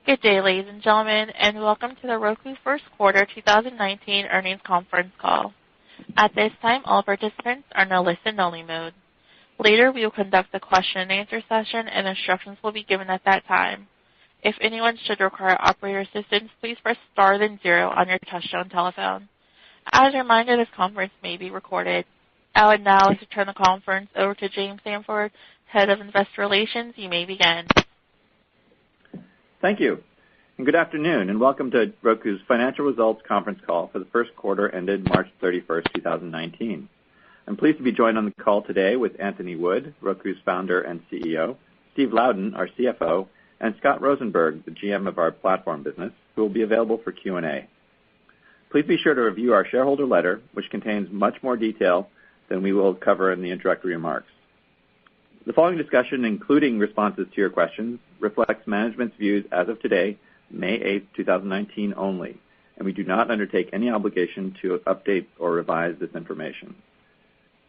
Good day, ladies and gentlemen, and welcome to the Roku First Quarter 2019 Earnings Conference Call. At this time, all participants are in a listen-only mode. Later, we will conduct a question-and-answer session, and instructions will be given at that time. If anyone should require operator assistance, please press star then 0 on your touchtone telephone. As a reminder, this conference may be recorded. I would now like to turn the conference over to James Samford, Head of Investor Relations. You may begin. Thank you, and good afternoon, and welcome to Roku's Financial Results Conference Call for the first quarter ended March 31st, 2019. I'm pleased to be joined on the call today with Anthony Wood, Roku's founder and CEO, Steve Louden, our CFO, and Scott Rosenberg, the GM of our platform business, who will be available for Q&A. Please be sure to review our shareholder letter, which contains much more detail than we will cover in the introductory remarks. The following discussion, including responses to your questions, reflects management's views as of today, May 8th, 2019 only, and we do not undertake any obligation to update or revise this information.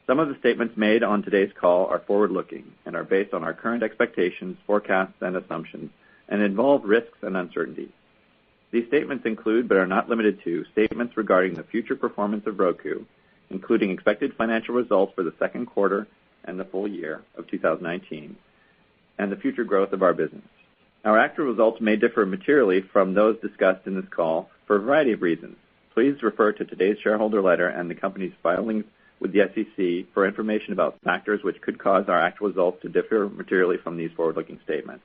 Some of the statements made on today's call are forward-looking and are based on our current expectations, forecasts, and assumptions, and involve risks and uncertainties. These statements include, but are not limited to, statements regarding the future performance of Roku, including expected financial results for the second quarter and the full year of 2019, and the future growth of our business. Our actual results may differ materially from those discussed in this call for a variety of reasons. Please refer to today's shareholder letter and the company's filings with the SEC for information about factors which could cause our actual results to differ materially from these forward-looking statements.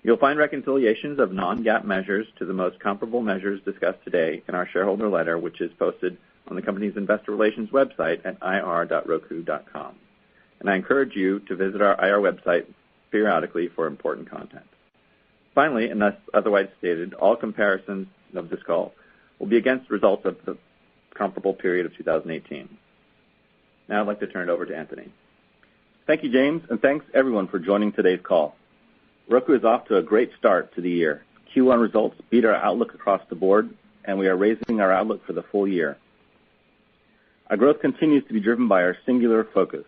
You'll find reconciliations of non-GAAP measures to the most comparable measures discussed today in our shareholder letter, which is posted on the company's investor relations website at ir.roku.com. And I encourage you to visit our IR website periodically for important content. Finally, unless otherwise stated, all comparisons of this call will be against results of the comparable period of 2018. Now I'd like to turn it over to Anthony. Thank you, James, and thanks everyone for joining today's call. Roku is off to a great start to the year. Q1 results beat our outlook across the board, and we are raising our outlook for the full year. Our growth continues to be driven by our singular focus.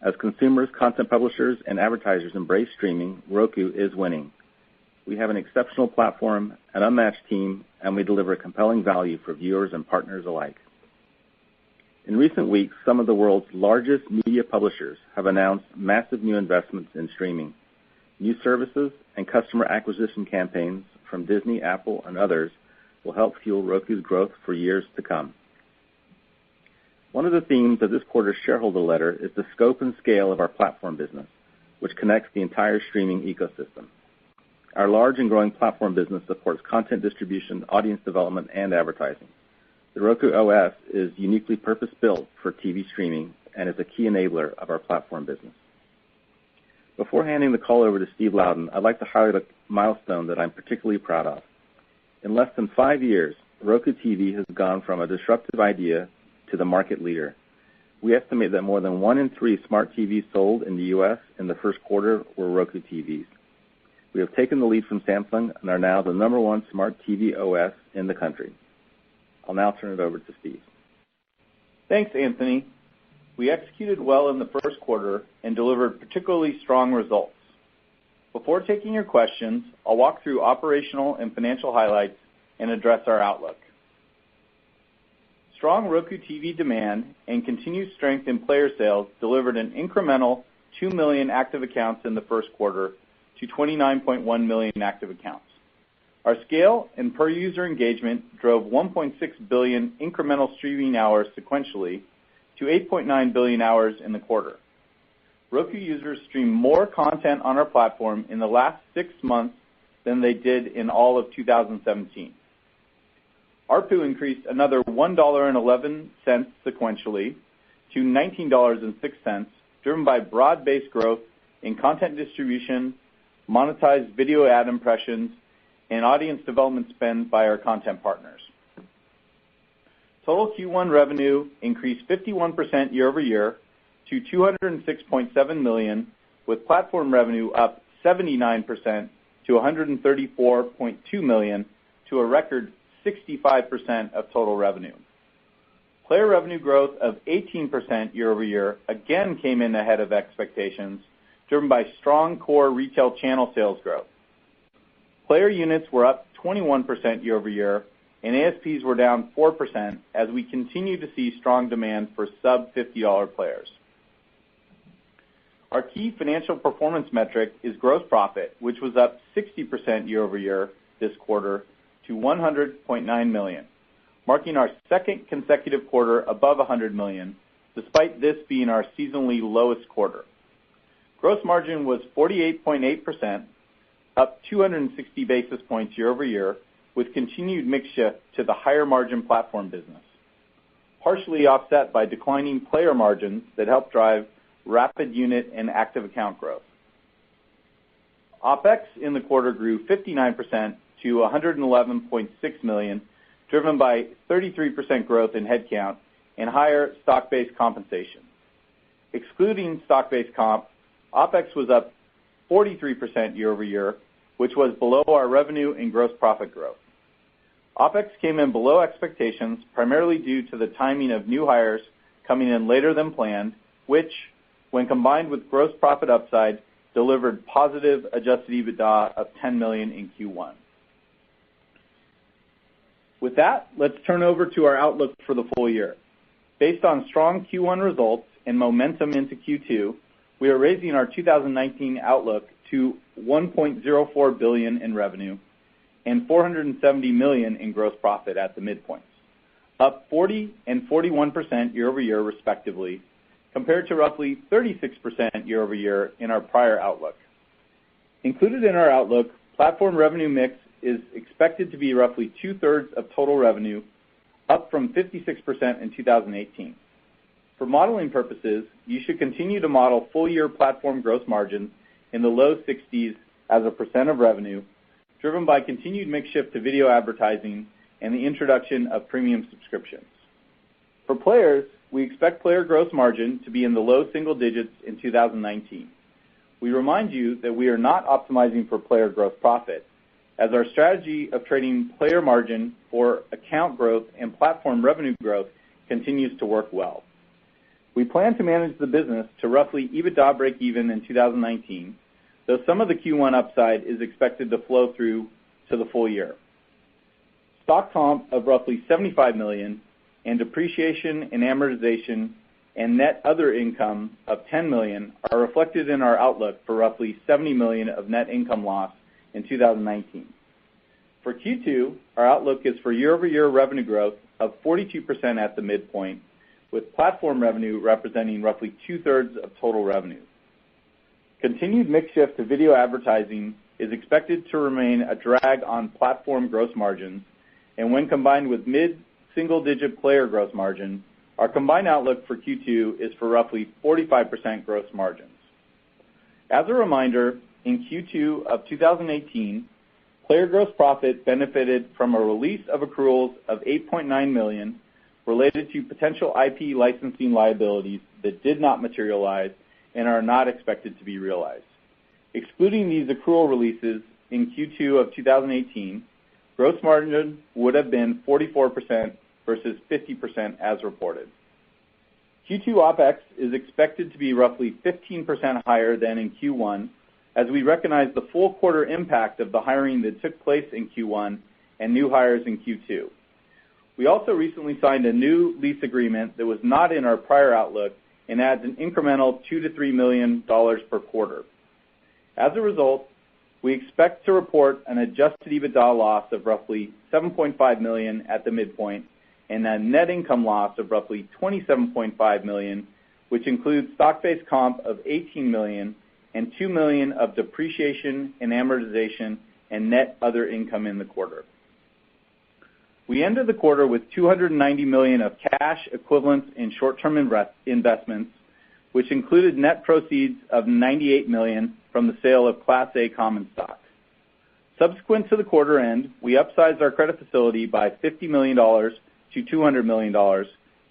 As consumers, content publishers, and advertisers embrace streaming, Roku is winning. We have an exceptional platform, an unmatched team, and we deliver compelling value for viewers and partners alike. In recent weeks, some of the world's largest media publishers have announced massive new investments in streaming. New services and customer acquisition campaigns from Disney, Apple, and others will help fuel Roku's growth for years to come. One of the themes of this quarter's shareholder letter is the scope and scale of our platform business, which connects the entire streaming ecosystem. Our large and growing platform business supports content distribution, audience development, and advertising. The Roku OS is uniquely purpose-built for TV streaming and is a key enabler of our platform business. Before handing the call over to Steve Louden, I'd like to highlight a milestone that I'm particularly proud of. In less than 5 years, Roku TV has gone from a disruptive idea to the market leader. We estimate that more than 1 in 3 smart TVs sold in the U.S. in the first quarter were Roku TVs. We have taken the lead from Samsung and are now the #1 smart TV OS in the country. I'll now turn it over to Steve. Thanks, Anthony. We executed well in the first quarter and delivered particularly strong results. Before taking your questions, I'll walk through operational and financial highlights and address our outlook. Strong Roku TV demand and continued strength in player sales delivered an incremental 2 million active accounts in the first quarter to 29.1 million active accounts. Our scale and per-user engagement drove 1.6 billion incremental streaming hours sequentially to 8.9 billion hours in the quarter. Roku users streamed more content on our platform in the last 6 months than they did in all of 2017. ARPU increased another $1.11 sequentially to $19.06, driven by broad-based growth in content distribution, monetized video ad impressions, and audience development spend by our content partners. Total Q1 revenue increased 51% year over year to $206.7 million, with platform revenue up 79% to $134.2 million, to a record 65% of total revenue. Player revenue growth of 18% year over year again came in ahead of expectations, driven by strong core retail channel sales growth. Player units were up 21% year-over-year, and ASPs were down 4% as we continue to see strong demand for sub-$50 players. Our key financial performance metric is gross profit, which was up 60% year-over-year this quarter to $100.9 million, marking our second consecutive quarter above $100 million, despite this being our seasonally lowest quarter. Gross margin was 48.8%, up 260 basis points year-over-year, with continued mix shift to the higher margin platform business, partially offset by declining player margins that help drive rapid unit and active account growth. OpEx in the quarter grew 59% to $111.6 million, driven by 33% growth in headcount and higher stock-based compensation. Excluding stock-based comp, OpEx was up 43% year-over-year, which was below our revenue and gross profit growth. OpEx came in below expectations, primarily due to the timing of new hires coming in later than planned, which, when combined with gross profit upside, delivered positive adjusted EBITDA of $10 million in Q1. With that, let's turn over to our outlook for the full year. Based on strong Q1 results and momentum into Q2, we are raising our 2019 outlook to $1.04 billion in revenue and $470 million in gross profit at the midpoints, up 40 and 41% year-over-year respectively, compared to roughly 36% year-over-year in our prior outlook. Included in our outlook, platform revenue mix is expected to be roughly two-thirds of total revenue, up from 56% in 2018. For modeling purposes, you should continue to model full-year platform gross margins in the low 60s as a percent of revenue, driven by continued mix shift to video advertising and the introduction of premium subscriptions. For players, we expect player gross margin to be in the low single digits in 2019. We remind you that we are not optimizing for player gross profit, as our strategy of trading player margin for account growth and platform revenue growth continues to work well. We plan to manage the business to roughly EBITDA break even in 2019, though some of the Q1 upside is expected to flow through to the full year. Stock comp of roughly $75 million and depreciation and amortization and net other income of $10 million are reflected in our outlook for roughly $70 million of net income loss in 2019. For Q2, our outlook is for year-over-year revenue growth of 42% at the midpoint, with platform revenue representing roughly two-thirds of total revenue. Continued mix shift to video advertising is expected to remain a drag on platform gross margins, and when combined with mid-single-digit player gross margin, our combined outlook for Q2 is for roughly 45% gross margins. As a reminder, in Q2 of 2018, player gross profit benefited from a release of accruals of $8.9 million related to potential IP licensing liabilities that did not materialize and are not expected to be realized. Excluding these accrual releases in Q2 of 2018, gross margin would have been 44% versus 50% as reported. Q2 OpEx is expected to be roughly 15% higher than in Q1, as we recognize the full quarter impact of the hiring that took place in Q1 and new hires in Q2. We also recently signed a new lease agreement that was not in our prior outlook and adds an incremental $2 to $3 million per quarter. As a result, we expect to report an adjusted EBITDA loss of roughly $7.5 million at the midpoint and a net income loss of roughly $27.5 million, which includes stock-based comp of $18 million and $2 million of depreciation and amortization and net other income in the quarter. We ended the quarter with $290 million of cash equivalents in short-term investments, which included net proceeds of $98 million from the sale of Class A common stock. Subsequent to the quarter end, we upsized our credit facility by $50 million to $200 million,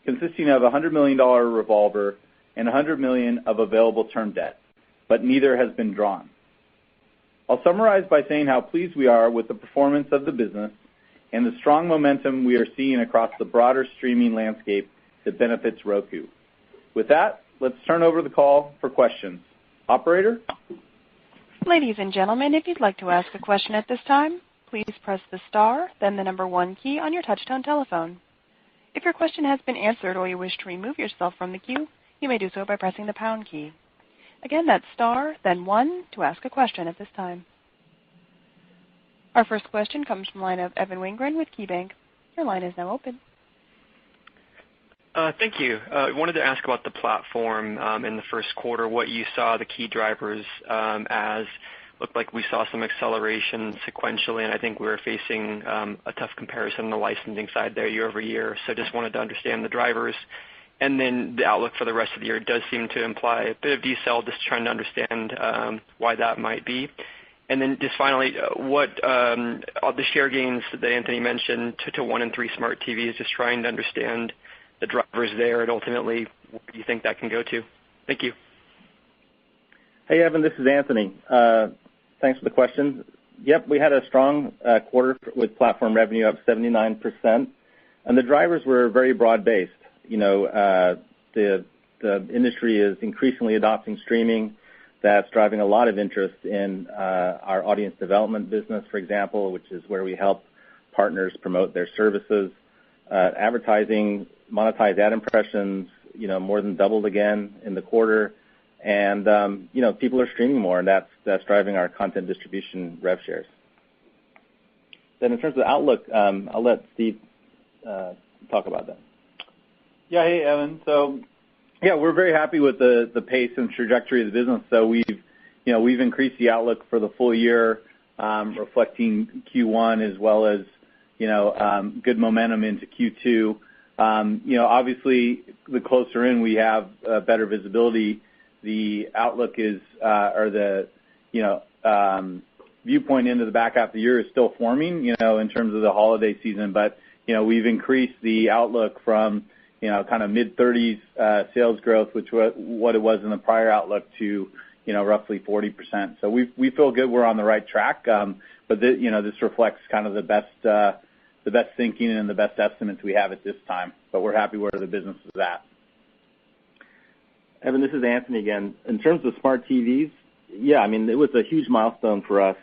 consisting of a $100 million revolver and $100 million of available term debt, but neither has been drawn. I'll summarize by saying how pleased we are with the performance of the business and the strong momentum we are seeing across the broader streaming landscape that benefits Roku. With that, let's turn over the call for questions. Operator? Ladies and gentlemen, if you'd like to ask a question at this time, please press the star, then the number 1 key on your touch-tone telephone. If your question has been answered or you wish to remove yourself from the queue, you may do so by pressing the pound key. Again, that's star, then 1 to ask a question at this time. Our first question comes from the line of Evan Wingren with KeyBank. Your line is now open. Thank you. I wanted to ask about the platform in the first quarter, what you saw the key drivers as. Looked like we saw some acceleration sequentially, and I think we were facing a tough comparison on the licensing side there year over year. So just wanted to understand the drivers. And then the outlook for the rest of the year does seem to imply a bit of decel, just trying to understand why that might be. And then just finally, what the share gains that Anthony mentioned to 1 in 3 smart TVs, just trying to understand the drivers there and ultimately where do you think that can go to? Thank you. Hey, Evan, this is Anthony. Thanks for the question. Yep, we had a strong quarter with platform revenue up 79%, and the drivers were very broad-based. You know, the industry is increasingly adopting streaming. That's driving a lot of interest in our audience development business, for example, which is where we help partners promote their services. Advertising, monetized ad impressions, you know, more than doubled again in the quarter. And, you know, people are streaming more, and that's driving our content distribution rev shares. Then in terms of the outlook, I'll let Steve talk about that. Yeah, hey, Evan. So, yeah, we're very happy with the pace and trajectory of the business. So we've increased the outlook for the full year, reflecting Q1 as well as, you know, good momentum into Q2. You know, obviously, the closer in we have better visibility, the outlook is, or the, you know, viewpoint into the back half of the year is still forming, you know, in terms of the holiday season. But, you know, we've increased the outlook from, you know, kind of mid-30s sales growth, which was what it was in the prior outlook, to, you know, roughly 40%. So we feel good we're on the right track. But, you know, this reflects kind of the best thinking and the best estimates we have at this time. But we're happy where the business is at. Evan, this is Anthony again. In terms of smart TVs, yeah, I mean, it was a huge milestone for us,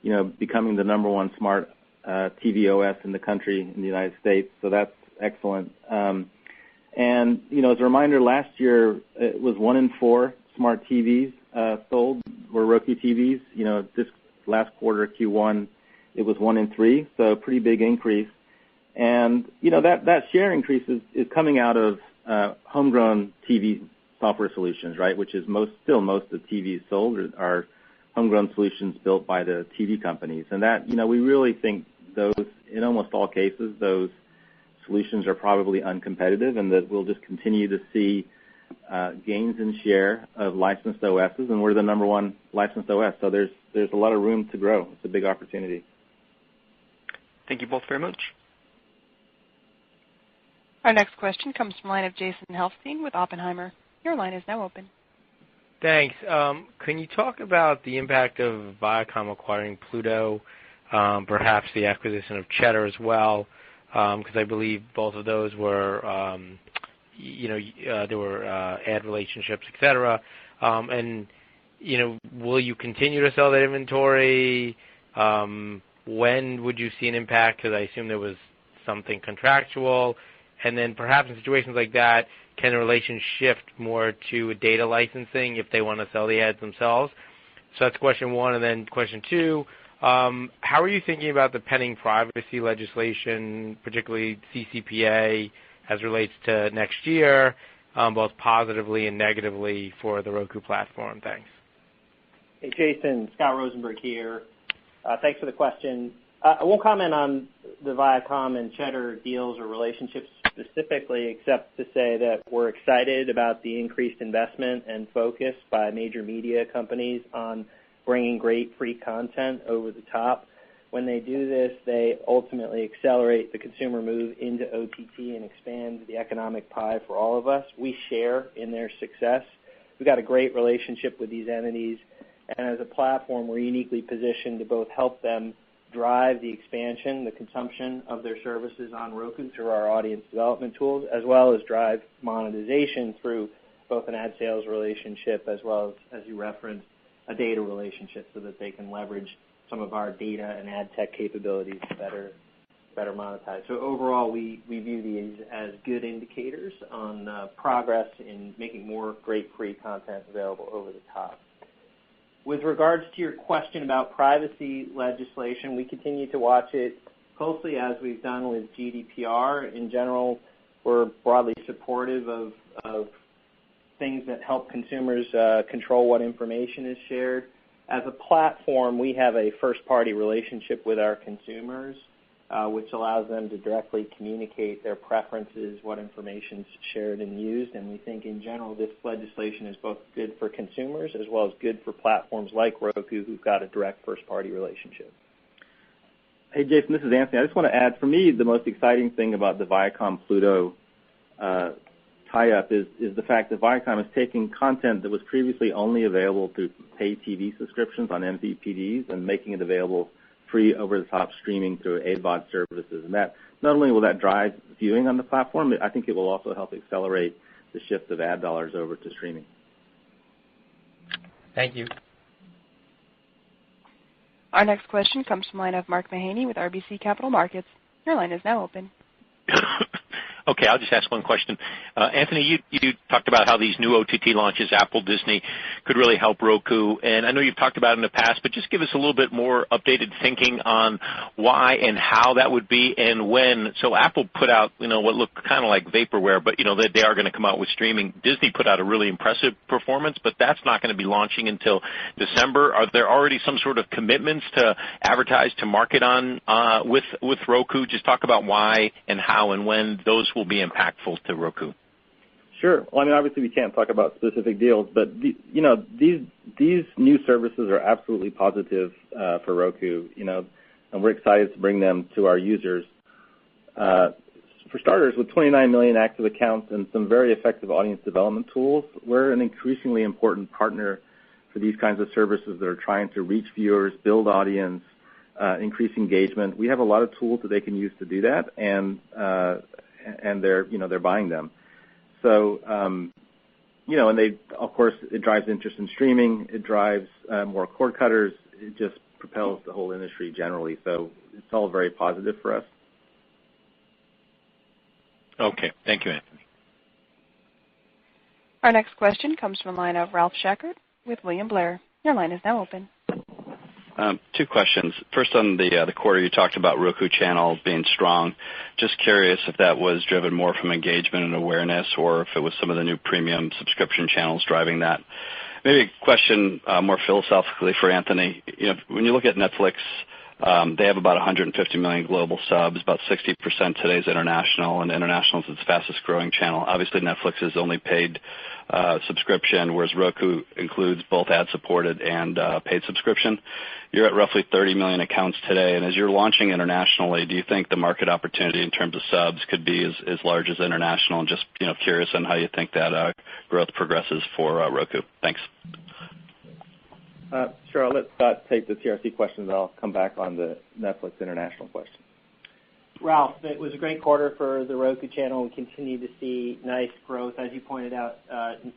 you know, becoming the number 1 smart TV OS in the country, in the United States. So that's excellent. And, you know, as a reminder, last year it was 1 in 4 smart TVs sold were Roku TVs. You know, this last quarter, Q1, it was 1 in 3, so a pretty big increase. And, you know, that share increase is coming out of homegrown TV software solutions, right, which is still most of the TVs sold are homegrown solutions built by the TV companies. And that, you know, we really think those, in almost all cases, those solutions are probably uncompetitive, and that we'll just continue to see gains in share of licensed OSs, and we're the number 1 licensed OS. So there's a lot of room to grow. It's a big opportunity. Thank you both very much. Our next question comes from the line of Jason Helfstein with Oppenheimer. Your line is now open. Thanks. Can you talk about the impact of Viacom acquiring Pluto, perhaps the acquisition of Cheddar as well? Because I believe both of those were, you know, there were ad relationships, et cetera. And, you know, will you continue to sell that inventory? When would you see an impact? Because I assume there was something contractual. And then perhaps in situations like that, can the relation shift more to data licensing if they want to sell the ads themselves? So that's question 1. And then question 2, how are you thinking about the pending privacy legislation, particularly CCPA, as it relates to next year, both positively and negatively for the Roku platform? Thanks. Hey, Jason, Scott Rosenberg here. Thanks for the question. I won't comment on the Viacom and Cheddar deals or relationships specifically, except to say that we're excited about the increased investment and focus by major media companies on bringing great free content over the top. When they do this, they ultimately accelerate the consumer move into OTT and expand the economic pie for all of us. We share in their success. We've got a great relationship with these entities, and as a platform, we're uniquely positioned to both help them drive the expansion, the consumption of their services on Roku through our audience development tools, as well as drive monetization through both an ad sales relationship as well as you referenced, a data relationship so that they can leverage some of our data and ad tech capabilities to better monetize. So overall, we view these as good indicators on progress in making more great free content available over the top. With regards to your question about privacy legislation, we continue to watch it closely as we've done with GDPR. In general, we're broadly supportive of things that help consumers control what information is shared. As a platform, we have a first-party relationship with our consumers, which allows them to directly communicate their preferences, what information is shared and used. And we think, in general, this legislation is both good for consumers as well as good for platforms like Roku, who've got a direct first-party relationship. Hey, Jason, this is Anthony. I just want to add, for me, the most exciting thing about the Viacom-Pluto tie-up is the fact that Viacom is taking content that was previously only available through pay TV subscriptions on MVPDs and making it available free over-the-top streaming through AVOD services. And that not only will that drive viewing on the platform, I think it will also help accelerate the shift of ad dollars over to streaming. Thank you. Our next question comes from the line of Mark Mahaney with RBC Capital Markets. Your line is now open. Okay, I'll just ask one question. Anthony, you talked about how these new OTT launches, Apple, Disney, could really help Roku. And I know you've talked about it in the past, but just give us a little bit more updated thinking on why and how that would be and when. So Apple put out, what looked kind of like vaporware, but, that they are going to come out with streaming. Disney put out a really impressive performance, but that's not going to be launching until December. Are there already some sort of commitments to advertise, to market on with Roku? Just talk about why and how and when those will be impactful to Roku. Sure. Well, obviously we can't talk about specific deals, but these new services are absolutely positive for Roku, and we're excited to bring them to our users. For starters, with 29 million active accounts and some very effective audience development tools, we're an increasingly important partner for these kinds of services that are trying to reach viewers, build audience, increase engagement. We have a lot of tools that they can use to do that, and they're buying them. So, and they, of course, it drives interest in streaming. It drives more cord cutters. It just propels the whole industry generally. So it's all very positive for us. Okay. Thank you, Anthony. Our next question comes from the line of Ralph Schackart with William Blair. Your line is now open. Two questions. First, on the quarter, you talked about Roku channel being strong. Just curious if that was driven more from engagement and awareness, or if it was some of the new premium subscription channels driving that. Maybe a question more philosophically for Anthony. When you look at Netflix, they have about 150 million global subs. About 60% today is international, and international is its fastest growing channel. Obviously, Netflix is only paid subscription, whereas Roku includes both ad-supported and paid subscription. You're at roughly 30 million accounts today, and as you're launching internationally, do you think the market opportunity in terms of subs could be as large as international? And just curious on how you think that growth progresses for Roku. Thanks. Sure. I'll let Scott take the TRC question, and I'll come back on the Netflix international question. Ralph, it was a great quarter for the Roku channel. We continue to see nice growth. As you pointed out,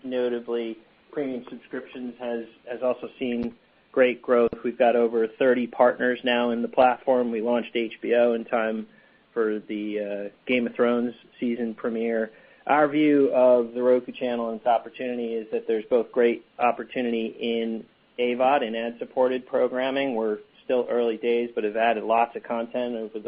notably, premium subscriptions has also seen great growth. We've got over 30 partners now in the platform. We launched HBO in time for the Game of Thrones season premiere. Our view of the Roku channel and its opportunity is that there's both great opportunity in AVOD and ad-supported programming. We're still early days, but have added lots of content over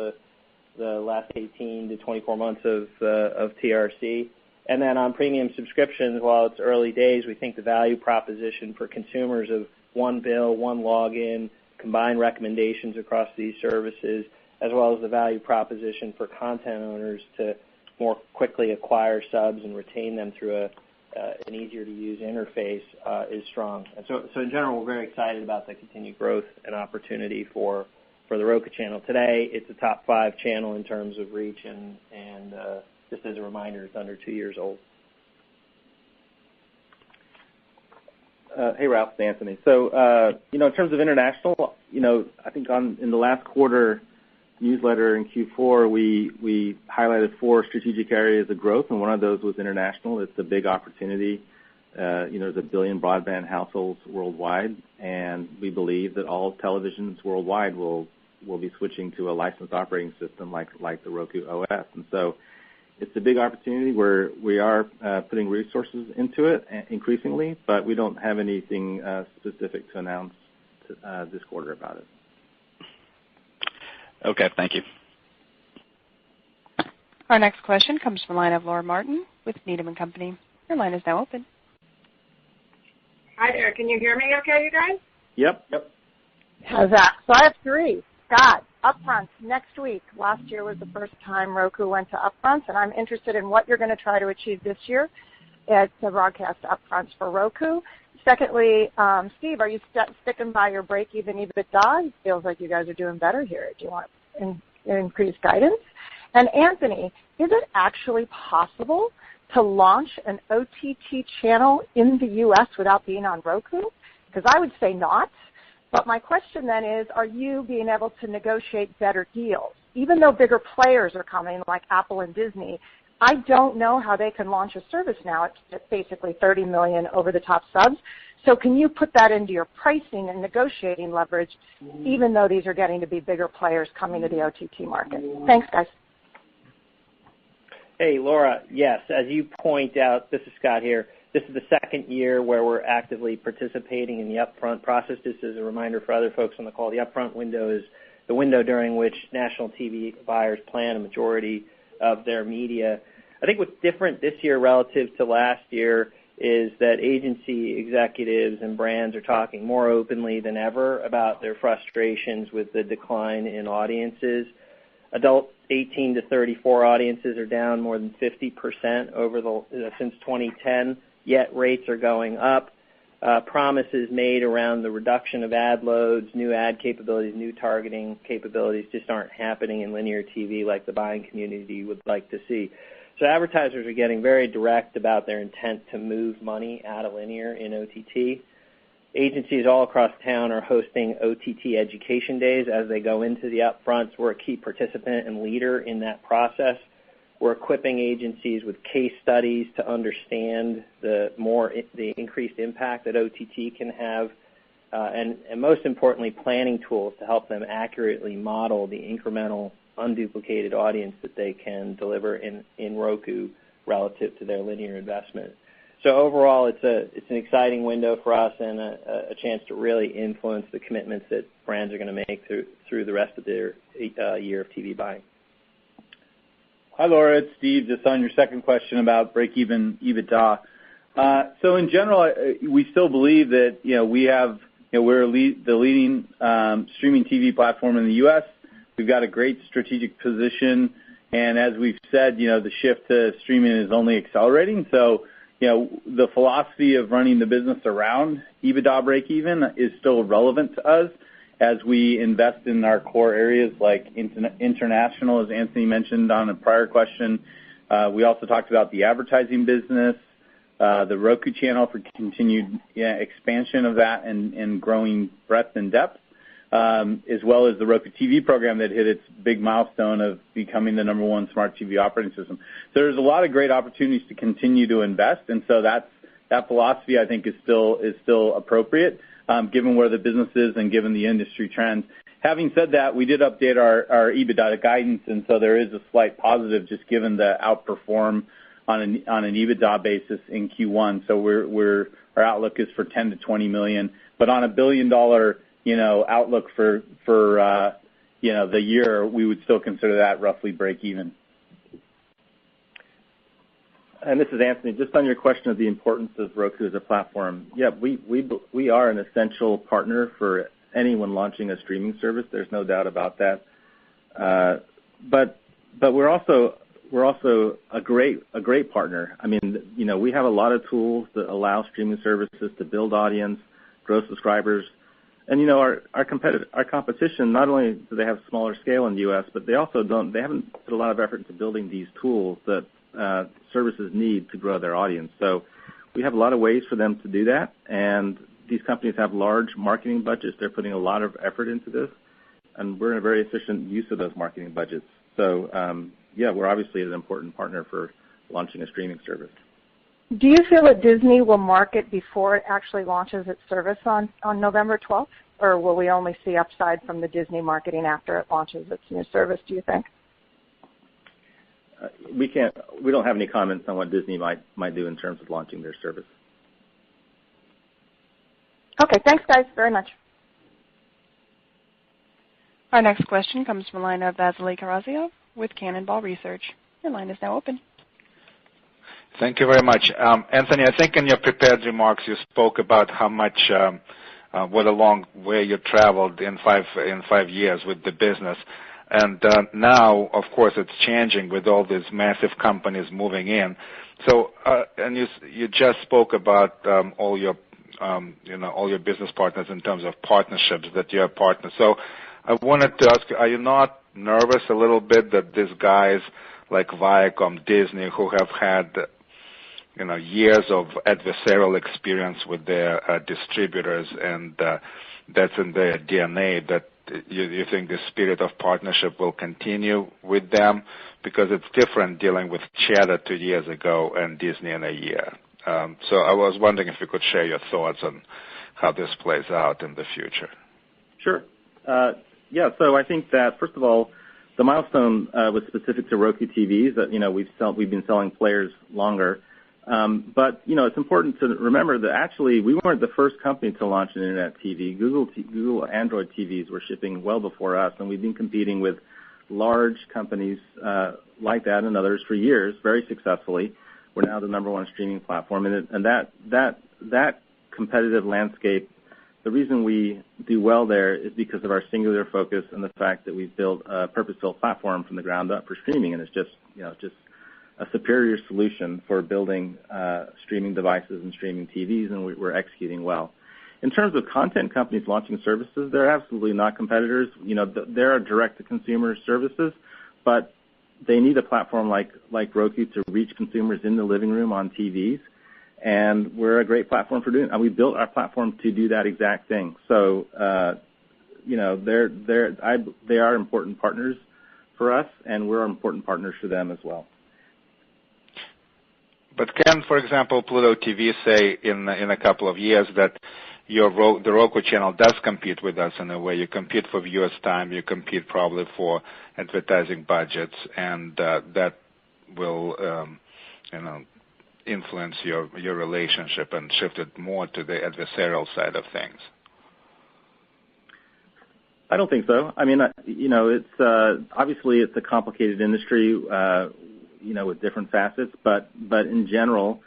the last 18 to 24 months of TRC. And then on premium subscriptions, while it's early days, we think the value proposition for consumers of one bill, one login, combined recommendations across these services, as well as the value proposition for content owners to more quickly acquire subs and retain them through an easier-to-use interface is strong. And so in general, we're very excited about the continued growth and opportunity for the Roku channel. Today, it's a top 5 channel in terms of reach, and just as a reminder, it's under 2 years old. Hey, Ralph, it's Anthony. So, in terms of international, I think in the last quarter newsletter in Q4, we highlighted 4 strategic areas of growth, and one of those was international. It's a big opportunity There's 1 billion broadband households worldwide, and we believe that all televisions worldwide will be switching to a licensed operating system like the Roku OS. And so it's a big opportunity where we are putting resources into it increasingly, but we don't have anything specific to announce this quarter about it. Okay, thank you. Our next question comes from the line of Laura Martin with Needham & Company. Your line is now open. Hi there. Can you hear me okay, you guys? Yep. How's that? So I have 3. Scott, upfronts next week. Last year was the first time Roku went to upfronts, and I'm interested in what you're going to try to achieve this year at the broadcast upfronts for Roku. Secondly, Steve, are you sticking by your break-even EBITDA? It feels like you guys are doing better here. Do you want increased guidance? And Anthony, is it actually possible to launch an OTT channel in the U.S. without being on Roku? Because I would say not. But my question then is, are you being able to negotiate better deals? Even though bigger players are coming like Apple and Disney, I don't know how they can launch a service now at basically 30 million over-the-top subs. So can you put that into your pricing and negotiating leverage, even though these are getting to be bigger players coming to the OTT market? Thanks, guys. Hey, Laura, yes, as you point out, this is Scott here. This is the second year where we're actively participating in the upfront process. Just as a reminder for other folks on the call, the upfront window is the window during which national TV buyers plan a majority of their media. I think what's different this year relative to last year is that agency executives and brands are talking more openly than ever about their frustrations with the decline in audiences. Adult 18 to 34 audiences are down more than 50% since 2010, yet rates are going up. Promises made around the reduction of ad loads, new ad capabilities, new targeting capabilities just aren't happening in linear TV like the buying community would like to see. So advertisers are getting very direct about their intent to move money out of linear in OTT. Agencies all across town are hosting OTT education days as they go into the upfronts. We're a key participant and leader in that process. We're equipping agencies with case studies to understand the increased impact that OTT can have, and most importantly, planning tools to help them accurately model the incremental, unduplicated audience that they can deliver in Roku relative to their linear investment. So overall, it's an exciting window for us and a chance to really influence the commitments that brands are going to make through the rest of their year of TV buying. Hi, Laura. It's Steve. Just on your second question about break-even EBITDA. So in general, we still believe that we're the leading streaming TV platform in the U.S. We've got a great strategic position, and as we've said, the shift to streaming is only accelerating. So the philosophy of running the business around EBITDA break-even is still relevant to us as we invest in our core areas like international, as Anthony mentioned on a prior question. We also talked about the advertising business, the Roku channel for continued expansion of that and growing breadth and depth, as well as the Roku TV program that hit its big milestone of becoming the #1 smart TV operating system. So there's a lot of great opportunities to continue to invest, and so that philosophy I think is still appropriate given where the business is and given the industry trends. Having said that, we did update our EBITDA guidance, and so there is a slight positive just given the outperform on an EBITDA basis in Q1. So our outlook is for $10 to $20 million, but on $1 billion outlook for the year, we would still consider that roughly break even. And this is Anthony. Just on your question of the importance of Roku as a platform, we are an essential partner for anyone launching a streaming service. There's no doubt about that. But we're also a great partner. I mean, we have a lot of tools that allow streaming services to build audience, grow subscribers. And our competition, not only do they have smaller scale in the U.S., but they haven't put a lot of effort into building these tools that services need to grow their audience. So we have a lot of ways for them to do that, and these companies have large marketing budgets. They're putting a lot of effort into this, and we're in a very efficient use of those marketing budgets. So we're obviously an important partner for launching a streaming service. Do you feel that Disney will market before it actually launches its service on November 12th? Or will we only see upside from the Disney marketing after it launches its new service, do you think? We don't have any comments on what Disney might do in terms of launching their service. Okay, thanks guys very much. Our next question comes from the line of Vasily Karasyov with Cannonball Research. Your line is now open. Thank you very much. Anthony, I think in your prepared remarks you spoke about how much, what a long way you traveled in five years with the business. And now, of course, it's changing with all these massive companies moving in. So, and you just spoke about all your business partners in terms of partnerships that you have partners. So I wanted to ask you, are you not nervous a little bit that these guys like Viacom, Disney, who have had years of adversarial experience with their distributors, and that's in their DNA, that you think the spirit of partnership will continue with them? Because it's different dealing with Cheddar 2 years ago and Disney in a year. So I was wondering if you could share your thoughts on how this plays out in the future. Sure. Yeah, so I think that, first of all, the milestone was specific to Roku TVs, that we've been selling players longer. But, it's important to remember that actually we weren't the first company to launch an Internet TV. Google Android TVs were shipping well before us, and we've been competing with large companies like that and others for years, very successfully. We're now the number one streaming platform, and that competitive landscape, the reason we do well there is because of our singular focus and the fact that we've built a purpose-built platform from the ground up for streaming, and it's just a superior solution for building streaming devices and streaming TVs, and we're executing well. In terms of content companies launching services, they're absolutely not competitors. There are direct-to-consumer services, but they need a platform like Roku to reach consumers in the living room on TVs, and we're a great platform for doing it. And we built our platform to do that exact thing. So, they are important partners for us, and we're important partners for them as well. But can, for example, Pluto TV say in a couple of years that the Roku channel does compete with us in a way? You compete for viewers' time, you compete probably for advertising budgets, and that will, influence your relationship and shift it more to the adversarial side of things. I don't think so. I mean, it's obviously it's a complicated industry. With different facets, but in general,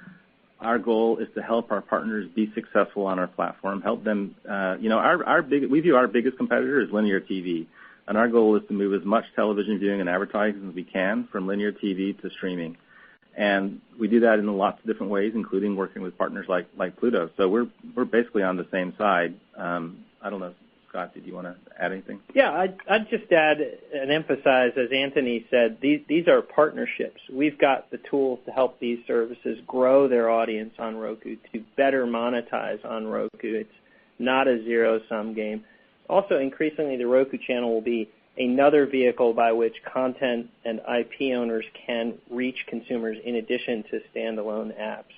our goal is to help our partners be successful on our platform, help them, we view our biggest competitor as linear TV, and our goal is to move as much television viewing and advertising as we can from linear TV to streaming. And we do that in lots of different ways, including working with partners like Pluto. So we're basically on the same side. I don't know. Scott, did you want to add anything? Yeah, I'd just add and emphasize, as Anthony said, these are partnerships. We've got the tools to help these services grow their audience on Roku, to better monetize on Roku. It's not a zero-sum game. Also, increasingly, the Roku channel will be another vehicle by which content and IP owners can reach consumers in addition to standalone apps.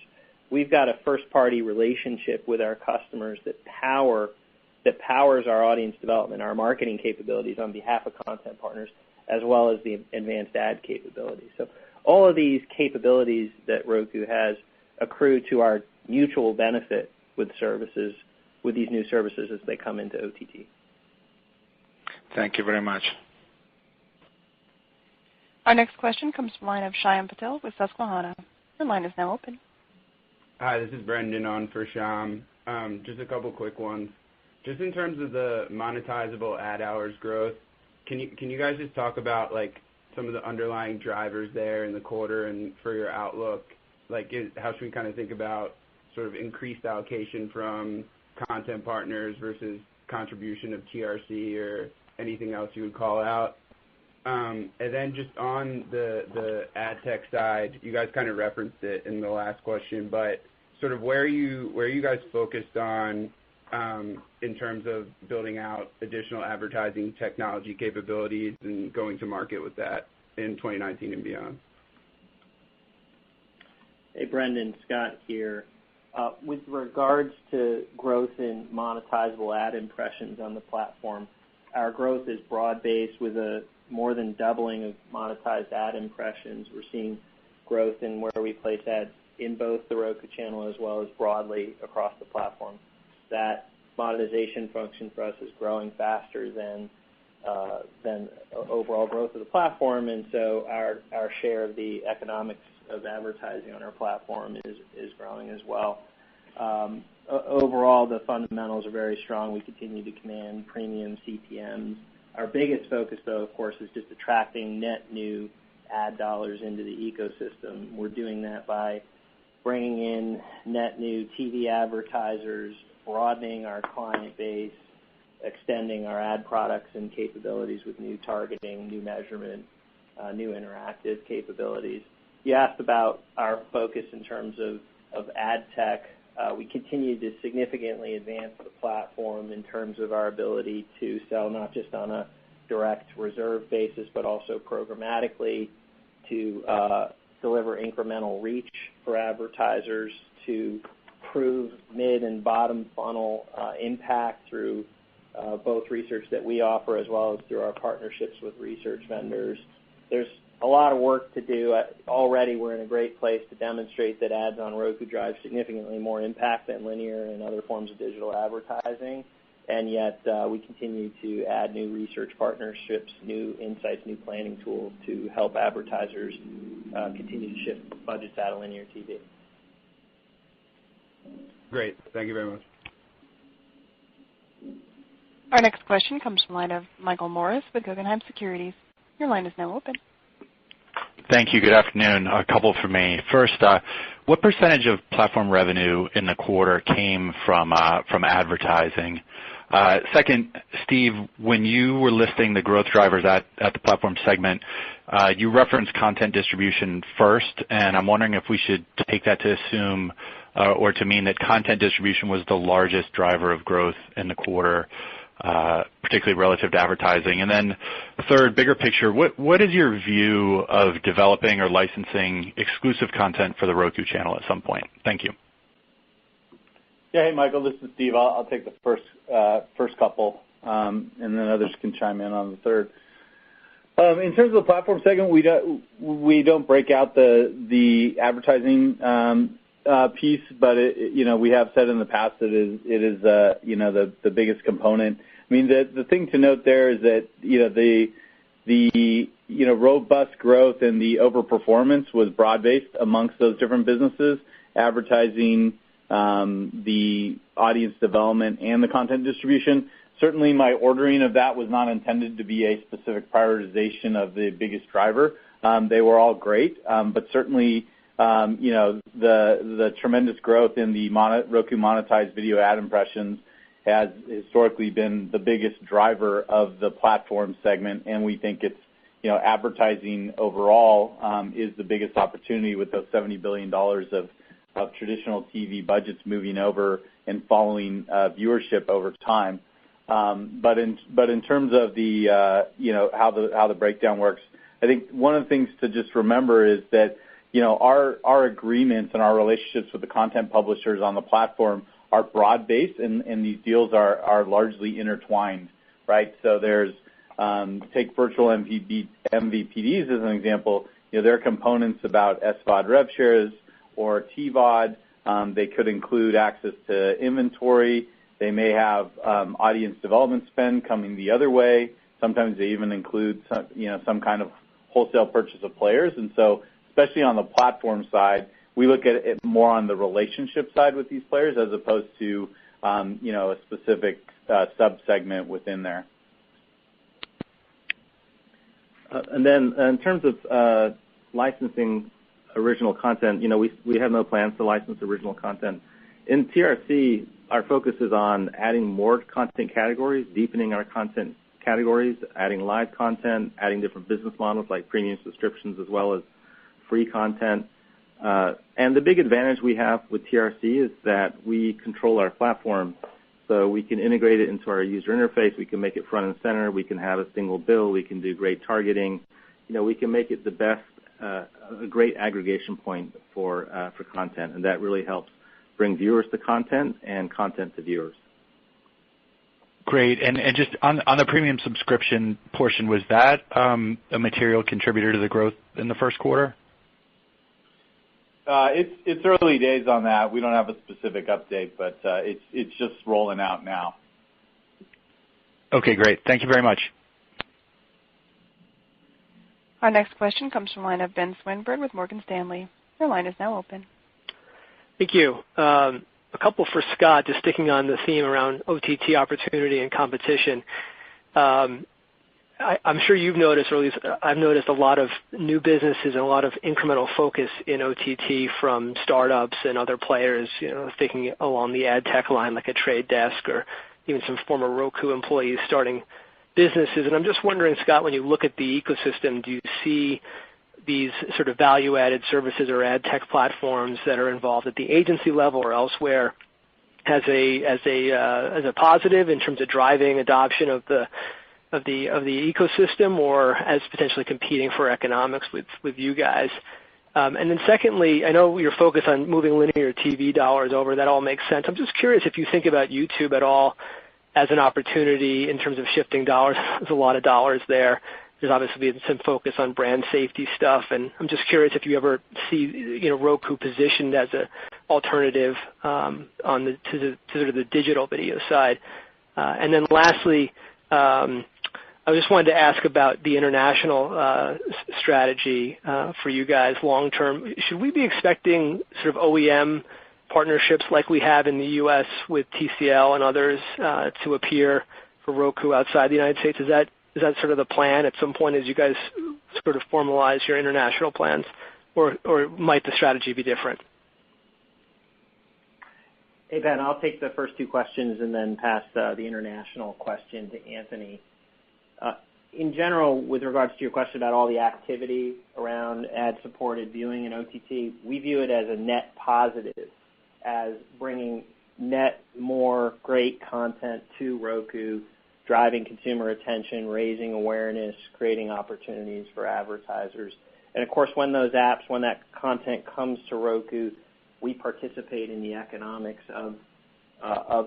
We've got a first-party relationship with our customers that powers our audience development, our marketing capabilities on behalf of content partners, as well as the advanced ad capabilities. So all of these capabilities that Roku has accrue to our mutual benefit with these new services as they come into OTT. Thank you very much. Our next question comes from the line of Shyam Patel with Susquehanna. Your line is now open. Hi, this is Brendan on for Shyam. Just a couple quick ones. Just in terms of the monetizable ad hours growth, can you guys just talk about some of the underlying drivers there in the quarter and for your outlook? How should we kind of think about sort of increased allocation from content partners versus contribution of TRC or anything else you would call out? And then just on the ad tech side, you guys kind of referenced it in the last question, but sort of where are you guys focused on in terms of building out additional advertising technology capabilities and going to market with that in 2019 and beyond? Hey, Brendan, Scott here. With regards to growth in monetizable ad impressions on the platform, our growth is broad-based with a more than doubling of monetized ad impressions. We're seeing growth in where we place ads in both the Roku channel as well as broadly across the platform. That monetization function for us is growing faster than overall growth of the platform, and so our share of the economics of advertising on our platform is growing as well. Overall, the fundamentals are very strong. We continue to command premium CPMs. Our biggest focus, though, of course, is just attracting net new ad dollars into the ecosystem. We're doing that by bringing in net new TV advertisers, broadening our client base, extending our ad products and capabilities with new targeting, new measurement, new interactive capabilities. You asked about our focus in terms of ad tech. We continue to significantly advance the platform in terms of our ability to sell not just on a direct reserve basis, but also programmatically, to deliver incremental reach for advertisers, to prove mid and bottom funnel impact through both research that we offer as well as through our partnerships with research vendors. There's a lot of work to do. Already we're in a great place to demonstrate that ads on Roku drive significantly more impact than linear and other forms of digital advertising, and yet we continue to add new research partnerships, new insights, new planning tools to help advertisers continue to shift budgets out of linear TV. Great. Thank you very much. Our next question comes from the line of Michael Morris with Guggenheim Securities. Your line is now open. Thank you. Good afternoon. A couple for me. First, what percentage of platform revenue in the quarter came from advertising? Second, Steve, when you were listing the growth drivers at the platform segment, you referenced content distribution first, and I'm wondering if we should take that to assume or to mean that content distribution was the largest driver of growth in the quarter, particularly relative to advertising. And then third, bigger picture, what is your view of developing or licensing exclusive content for the Roku channel at some point? Thank you. Yeah, hey, Michael, this is Steve. I'll take the first couple, and then others can chime in on the third. In terms of the platform segment, we don't break out the advertising piece, but we have said in the past that it is the biggest component. I mean, the thing to note there is that the robust growth and the overperformance was broad-based amongst those different businesses, advertising, the audience development, and the content distribution. Certainly, my ordering of that was not intended to be a specific prioritization of the biggest driver. They were all great, but certainly the tremendous growth in the Roku monetized video ad impressions has historically been the biggest driver of the platform segment, and we think it's advertising overall is the biggest opportunity with those $70 billion of traditional TV budgets moving over and following viewership over time. But in terms of the how the breakdown works, I think one of the things to just remember is that our agreements and our relationships with the content publishers on the platform are broad-based, and these deals are largely intertwined, right? So there's take virtual MVPDs as an example. There are components about SVOD rev shares or TVOD. They could include access to inventory. They may have audience development spend coming the other way. Sometimes they even include some kind of wholesale purchase of players, and so especially on the platform side, we look at it more on the relationship side with these players as opposed to, a specific sub-segment within there. And then in terms of licensing original content, we have no plans to license original content. In TRC, our focus is on adding more content categories, deepening our content categories, adding live content, adding different business models like premium subscriptions as well as free content. And the big advantage we have with TRC is that we control our platform, so we can integrate it into our user interface. We can make it front and center. We can have a single bill. We can do great targeting. We can make it the best a great aggregation point for content, and that really helps bring viewers to content and content to viewers. Great. And just on the premium subscription portion, was that a material contributor to the growth in the first quarter? It's early days on that. We don't have a specific update, but it's just rolling out now. Okay, great. Thank you very much. Our next question comes from the line of Ben Swinburne with Morgan Stanley. Your line is now open. Thank you. A couple for Scott, just sticking on the theme around OTT opportunity and competition. I'm sure you've noticed, or at least I've noticed, a lot of new businesses and a lot of incremental focus in OTT from startups and other players, thinking along the ad tech line like a Trade Desk or even some former Roku employees starting businesses. And I'm just wondering, Scott, when you look at the ecosystem, do you see these sort of value-added services or ad tech platforms that are involved at the agency level or elsewhere as a positive in terms of driving adoption of the ecosystem, or as potentially competing for economics with you guys? And then secondly, I know you're focused on moving linear TV dollars over. That all makes sense. I'm just curious if you think about YouTube at all as an opportunity in terms of shifting dollars. There's a lot of dollars there. There's obviously been some focus on brand safety stuff, and I'm just curious if you ever see Roku positioned as an alternative to sort of the digital video side. And then lastly, I just wanted to ask about the international strategy for you guys long term. Should we be expecting sort of OEM partnerships like we have in the U.S. with TCL and others to appear for Roku outside the United States? Is that sort of the plan at some point as you guys sort of formalize your international plans, or might the strategy be different? Hey, Ben, I'll take the first two questions and then pass the international question to Anthony. In general, with regards to your question about all the activity around ad-supported viewing and OTT, we view it as a net positive, as bringing net more great content to Roku, driving consumer attention, raising awareness, creating opportunities for advertisers. And of course, when that content comes to Roku, we participate in the economics of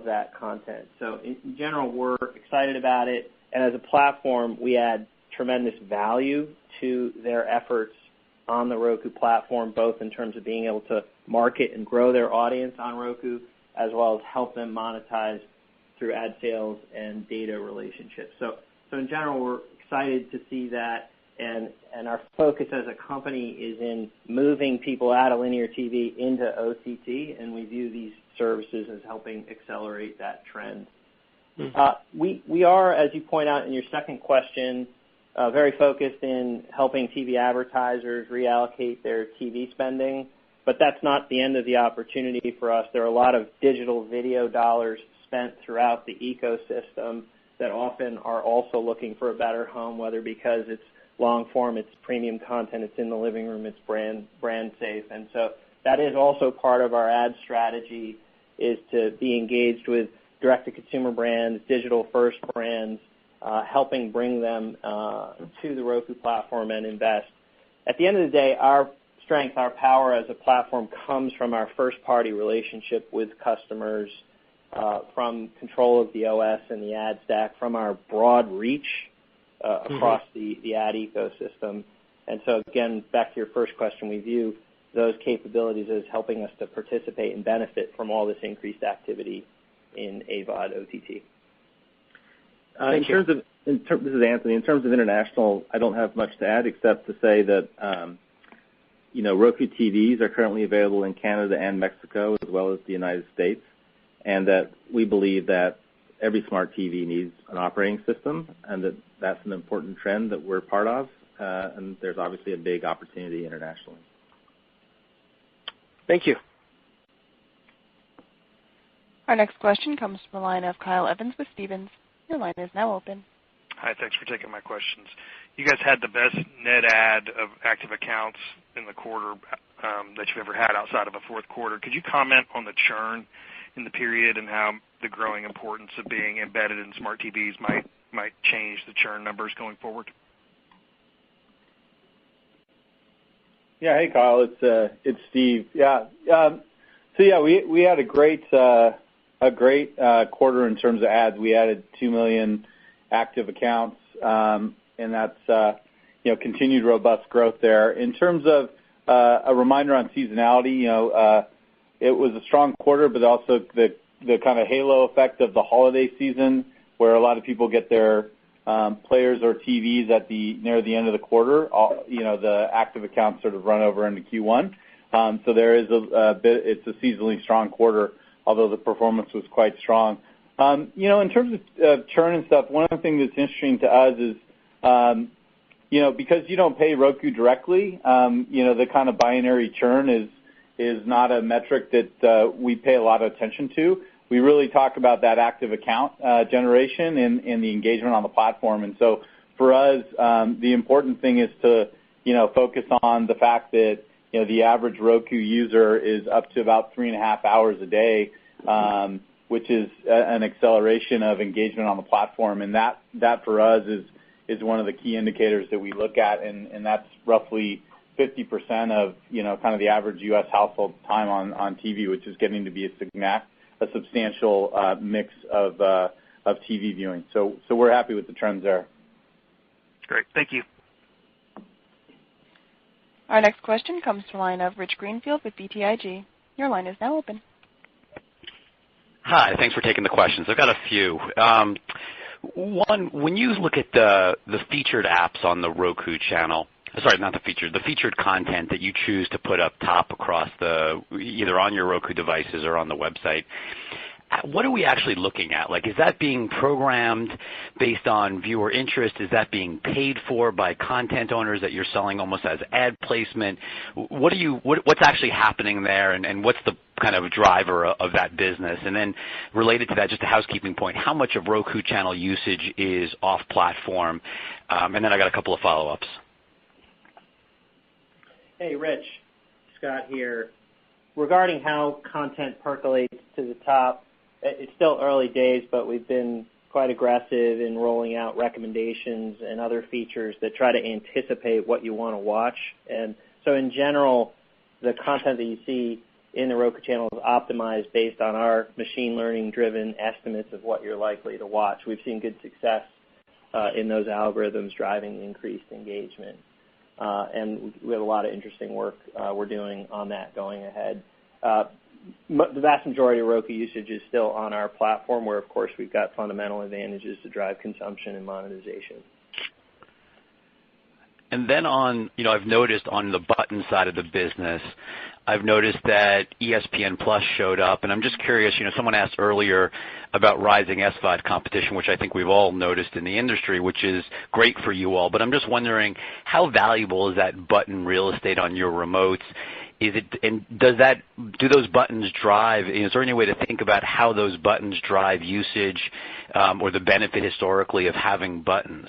that content. So in general, we're excited about it. And as a platform, we add tremendous value to their efforts on the Roku platform, both in terms of being able to market and grow their audience on Roku, as well as help them monetize through ad sales and data relationships. So in general, we're excited to see that, and our focus as a company is in moving people out of linear TV into OTT, and we view these services as helping accelerate that trend. We are, as you point out in your second question, very focused in helping TV advertisers reallocate their TV spending, but that's not the end of the opportunity for us. There are a lot of digital video dollars spent throughout the ecosystem that often are also looking for a better home, whether because it's long form, it's premium content, it's in the living room, it's brand safe. And so that is also part of our ad strategy, is to be engaged with direct-to-consumer brands, digital-first brands, helping bring them to the Roku platform and invest. At the end of the day, our strength, our power as a platform comes from our first-party relationship with customers, from control of the OS and the ad stack, from our broad reach across the ad ecosystem. And so, again, back to your first question, we view those capabilities as helping us to participate and benefit from all this increased activity in AVOD OTT. This is Anthony. In terms of international, I don't have much to add except to say that Roku TVs are currently available in Canada and Mexico, as well as the United States, and that we believe that every smart TV needs an operating system, and that's an important trend that we're part of, and there's obviously a big opportunity internationally. Thank you. Our next question comes from the line of Kyle Evans with Stephens. Your line is now open. Hi, thanks for taking my questions. You guys had the best net add of active accounts in the quarter that you've ever had outside of a fourth quarter. Could you comment on the churn in the period and how the growing importance of being embedded in smart TVs might change the churn numbers going forward? Yeah, hey Kyle, it's Steve. We had a great quarter in terms of ads. We added 2 million active accounts, and that's continued robust growth there. In terms of a reminder on seasonality, it was a strong quarter, but also the kind of halo effect of the holiday season, where a lot of people get their players or TVs near the end of the quarter. The active accounts sort of run over into Q1. So there is it's a seasonally strong quarter, although the performance was quite strong. In terms of churn and stuff, one of the things that's interesting to us is, because you don't pay Roku directly, the kind of binary churn is not a metric that we pay a lot of attention to. We really talk about that active account generation and the engagement on the platform. And so for us, the important thing is to, focus on the fact that, the average Roku user is up to about 3.5 hours a day, which is an acceleration of engagement on the platform. And that for us is one of the key indicators that we look at, and that's roughly 50% of, kind of the average U.S. household time on TV, which is getting to be a substantial mix of TV viewing. So we're happy with the trends there. Great. Thank you. Our next question comes from the line of Rich Greenfield with BTIG. Your line is now open. Hi, thanks for taking the questions. I've got a few. One, when you look at the featured apps on the Roku channel, sorry, not the featured content that you choose to put up top across either on your Roku devices or on the website, what are we actually looking at? Like, is that being programmed based on viewer interest? Is that being paid for by content owners that you're selling almost as ad placement? What's actually happening there, and what's the kind of driver of that business? And then related to that, just a housekeeping point, how much of Roku channel usage is off-platform? And then I got a couple of follow-ups. Hey, Rich. Scott here. Regarding how content percolates to the top, it's still early days, but we've been quite aggressive in rolling out recommendations and other features that try to anticipate what you want to watch. And so in general, the content that you see in the Roku channel is optimized based on our machine learning-driven estimates of what you're likely to watch. We've seen good success in those algorithms driving increased engagement. And we have a lot of interesting work we're doing on that going ahead. The vast majority of Roku usage is still on our platform, where, of course, we've got fundamental advantages to drive consumption and monetization. And then I've noticed on the button side of the business, I've noticed that ESPN Plus showed up, and I'm just curious, someone asked earlier about rising SVOD competition, which I think we've all noticed in the industry, which is great for you all, but I'm just wondering, how valuable is that button real estate on your remotes? Do those buttons drive, is there any way to think about how those buttons drive usage or the benefit historically of having buttons?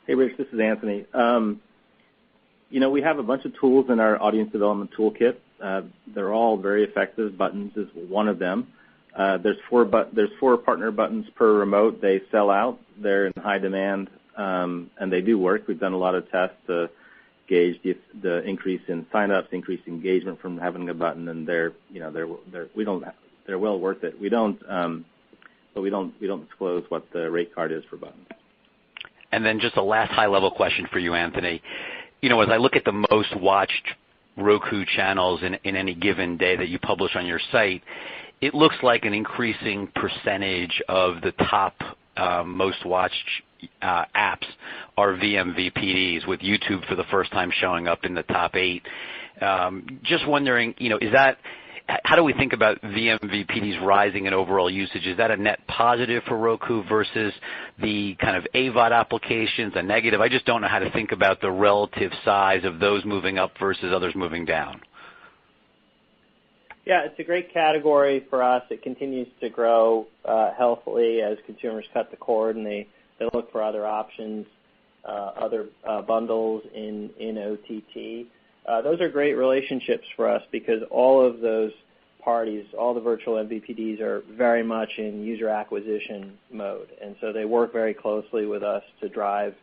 Hey, Rich, this is Anthony. We have a bunch of tools in our audience development toolkit. They're all very effective. Buttons is one of them. There's 4 partner buttons per remote. They sell out. They're in high demand, and they do work. We've done a lot of tests to gauge the increase in signups, increased engagement from having a button, and they're well worth it. We don't disclose what the rate card is for buttons. And then just a last high-level question for you, Anthony. As I look at the most watched Roku channels in any given day that you publish on your site, it looks like an increasing percentage of the top most watched apps are vMVPDs, with YouTube for the first time showing up in the top 8. Just wondering, how do we think about vMVPDs rising in overall usage? Is that a net positive for Roku versus the kind of AVOD applications, a negative? I just don't know how to think about the relative size of those moving up versus others moving down. Yeah, it's a great category for us. It continues to grow healthily as consumers cut the cord and they look for other options, other bundles in OTT. Those are great relationships for us because all of those parties, all the virtual MVPDs are very much in user acquisition mode, and so they work very closely with us to drive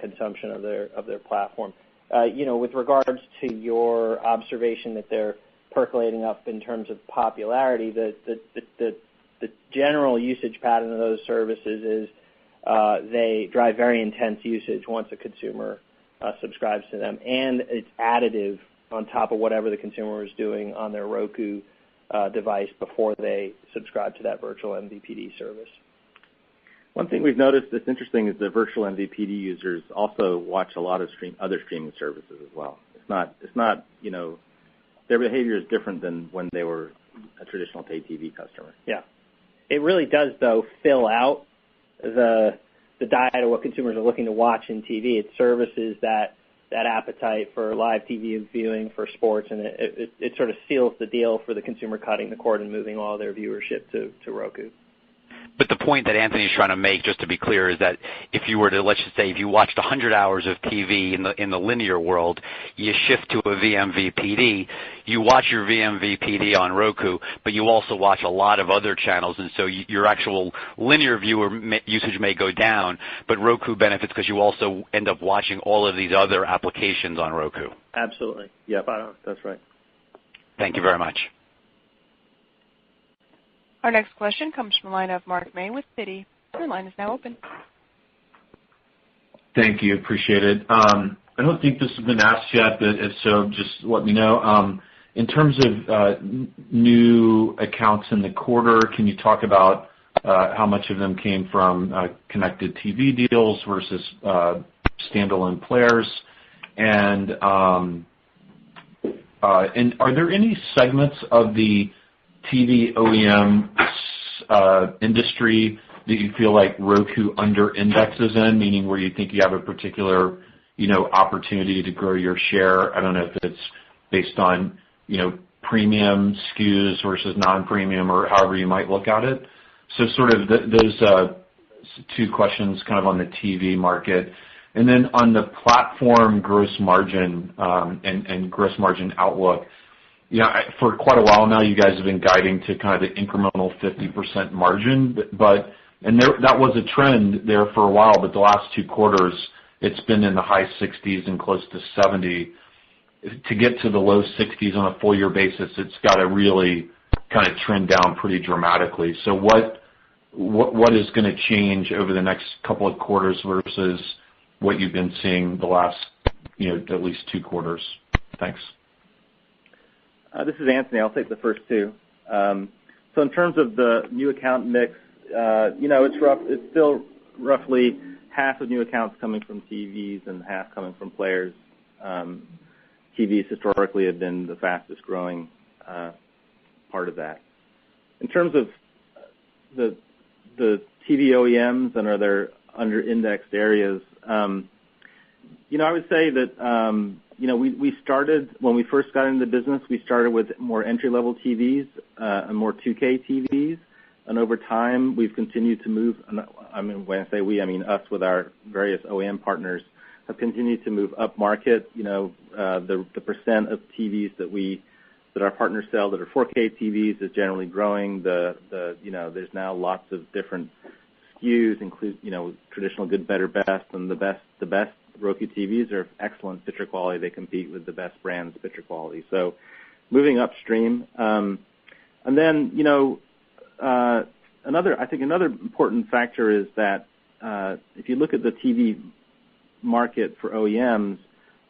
consumption of their platform. with regards to your observation that they're percolating up in terms of popularity, the general usage pattern of those services is they drive very intense usage once a consumer subscribes to them, and it's additive on top of whatever the consumer is doing on their Roku device before they subscribe to that virtual MVPD service. One thing we've noticed that's interesting is that virtual MVPD users also watch a lot of other streaming services as well. It's not their behavior is different than when they were a traditional pay TV customer. Yeah. It really does, though, fill out the diet of what consumers are looking to watch in TV. It services that appetite for live TV viewing, for sports, and it sort of seals the deal for the consumer cutting the cord and moving all their viewership to Roku. But the point that Anthony's trying to make, just to be clear, is that if you were to, let's just say, if you watched 100 hours of TV in the linear world, you shift to a vMVPD, you watch your vMVPD on Roku, but you also watch a lot of other channels, and so your actual linear viewer usage may go down, but Roku benefits because you also end up watching all of these other applications on Roku. Absolutely. Yep, that's right. Thank you very much. Our next question comes from the line of Mark May with Citi. Your line is now open. Thank you. Appreciate it. I don't think this has been asked yet, but if so, just let me know. In terms of new accounts in the quarter, can you talk about how much of them came from connected TV deals versus standalone players? And are there any segments of the TV OEM industry that you feel like Roku under indexes in, meaning where you think you have a particular, opportunity to grow your share? I don't know if it's based on, premium SKUs versus non-premium or however you might look at it. So sort of those two questions kind of on the TV market. And then on the platform gross margin and gross margin outlook, for quite a while now, you guys have been guiding to kind of the incremental 50% margin, that was a trend there for a while, but the last 2 quarters, it's been in the high 60s and close to 70. To get to the low 60s on a full year basis, it's got to really kind of trend down pretty dramatically. So what is going to change over the next couple of quarters versus what you've been seeing the last, at least 2 quarters? Thanks. This is Anthony. I'll take the first two. So in terms of the new account mix, it's still roughly half of new accounts coming from TVs and half coming from players. TVs historically have been the fastest growing part of that. In terms of the TV OEMs and other under indexed areas, I would say that we started, when we first got into the business, we started with more entry-level TVs and more 2K TVs. And over time, we've continued to move, when I say we, I mean us with our various OEM partners, have continued to move up market. The percent of TVs that our partners sell that are 4K TVs is generally growing. There's now lots of different SKUs, include, traditional good, better, best, and the best Roku TVs are excellent picture quality. They compete with the best brands picture quality. So moving upstream. And then, another important factor is that if you look at the TV market for OEMs,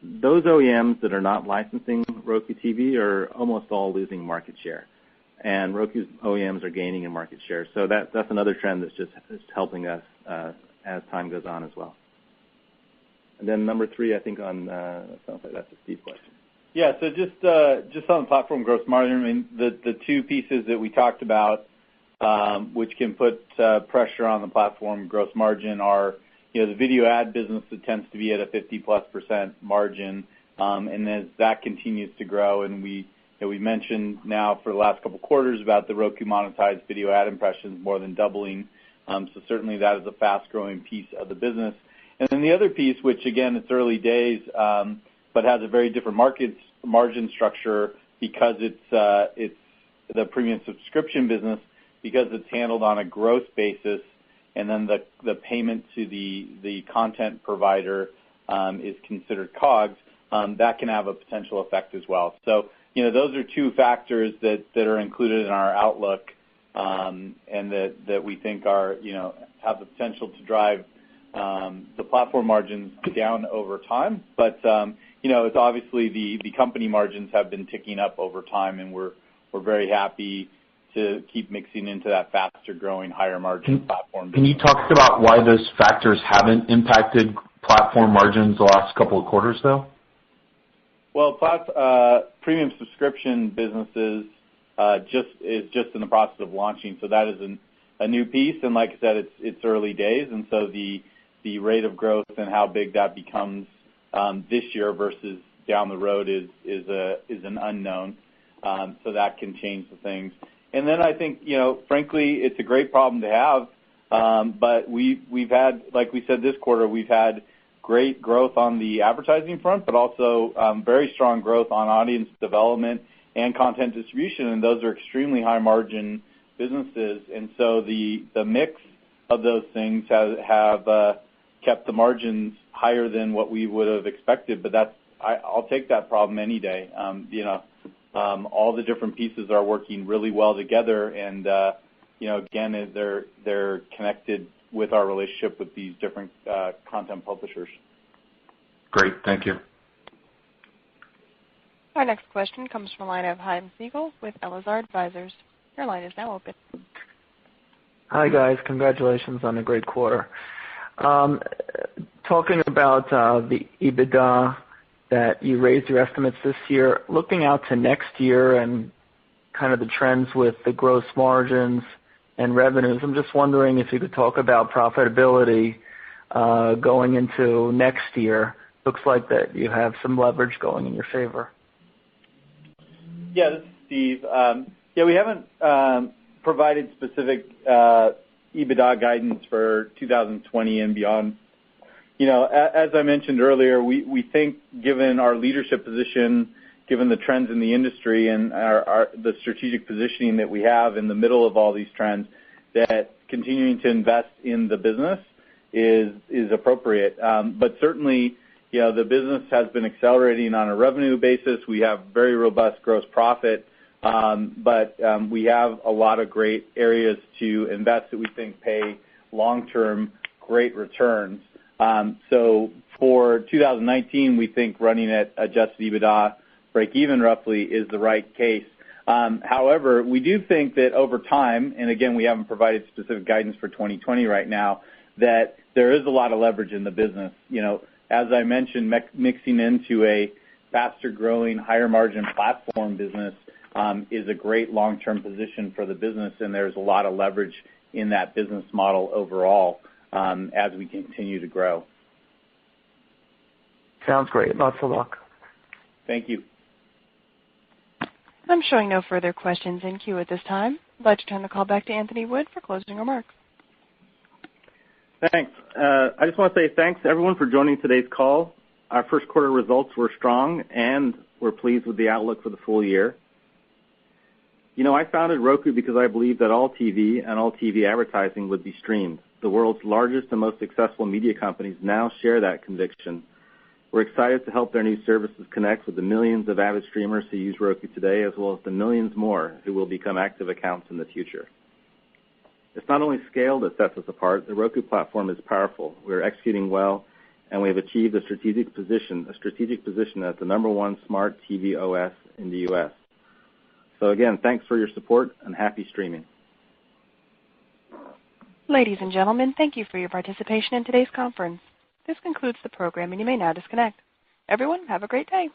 those OEMs that are not licensing Roku TV are almost all losing market share. And Roku's OEMs are gaining in market share. So that's another trend that's just helping us as time goes on as well. And then number 3, I think sounds like that's a Steve question. Yeah, so just on the platform gross margin, the two pieces that we talked about, which can put pressure on the platform gross margin are, the video ad business that tends to be at a 50+% margin, and as that continues to grow, and we mentioned now for the last couple quarters about the Roku monetized video ad impressions more than doubling, so certainly that is a fast-growing piece of the business. And then the other piece, which again, it's early days, but has a very different margin structure because it's the premium subscription business, because it's handled on a gross basis, and then the payment to the content provider is considered COGS. that can have a potential effect as well. So, those are two factors that are included in our outlook, and that we think are, have the potential to drive the platform margins down over time. But, it's obviously the company margins have been ticking up over time, and we're very happy to keep mixing into that faster growing, higher margin platform business. Can you talk about why those factors haven't impacted platform margins the last couple of quarters, though? Well, premium subscription businesses is just in the process of launching, so that is a new piece. And like I said, it's early days, and so the rate of growth and how big that becomes this year versus down the road is an unknown. So that can change the things. And then I think, frankly, it's a great problem to have. But we've had, like we said this quarter, we've had great growth on the advertising front, but also very strong growth on audience development and content distribution, and those are extremely high margin businesses. And so the mix of those things have kept the margins higher than what we would have expected. But I'll take that problem any day. All the different pieces are working really well together, and again, they're connected with our relationship with these different content publishers. Great, thank you. Our next question comes from the line of Chaim Siegel with Elazar Advisors. Your line is now open. Hi, guys. Congratulations on a great quarter. Talking about the EBITDA that you raised your estimates this year, looking out to next year and kind of the trends with the gross margins and revenues, I'm just wondering if you could talk about profitability going into next year. Looks like that you have some leverage going in your favor. Yeah, this is Steve. We haven't provided specific EBITDA guidance for 2020 and beyond. As I mentioned earlier, we think given our leadership position, given the trends in the industry and the strategic positioning that we have in the middle of all these trends, that continuing to invest in the business is appropriate. But certainly, the business has been accelerating on a revenue basis. We have very robust gross profit, but we have a lot of great areas to invest that we think pay long-term great returns. So for 2019, we think running at adjusted EBITDA break even roughly is the right case. However, we do think that over time, and again, we haven't provided specific guidance for 2020 right now, that there is a lot of leverage in the business. As I mentioned, mixing into a faster growing, higher margin platform business is a great long-term position for the business, and there's a lot of leverage in that business model overall as we continue to grow. Sounds great. Lots of luck. Thank you. I'm showing no further questions in queue at this time. I'd like to turn the call back to Anthony Wood for closing remarks. Thanks. I just want to say thanks to everyone for joining today's call. Our first quarter results were strong, and we're pleased with the outlook for the full year. I founded Roku because I believe that all TV and all TV advertising would be streamed. The world's largest and most successful media companies now share that conviction. We're excited to help their new services connect with the millions of avid streamers who use Roku today, as well as the millions more who will become active accounts in the future. It's not only scale that sets us apart. The Roku platform is powerful. We're executing well, and we have achieved a strategic position as the number one smart TV OS in the U.S. So again, thanks for your support and happy streaming. Ladies and gentlemen, thank you for your participation in today's conference. This concludes the program, and you may now disconnect. Everyone, have a great day.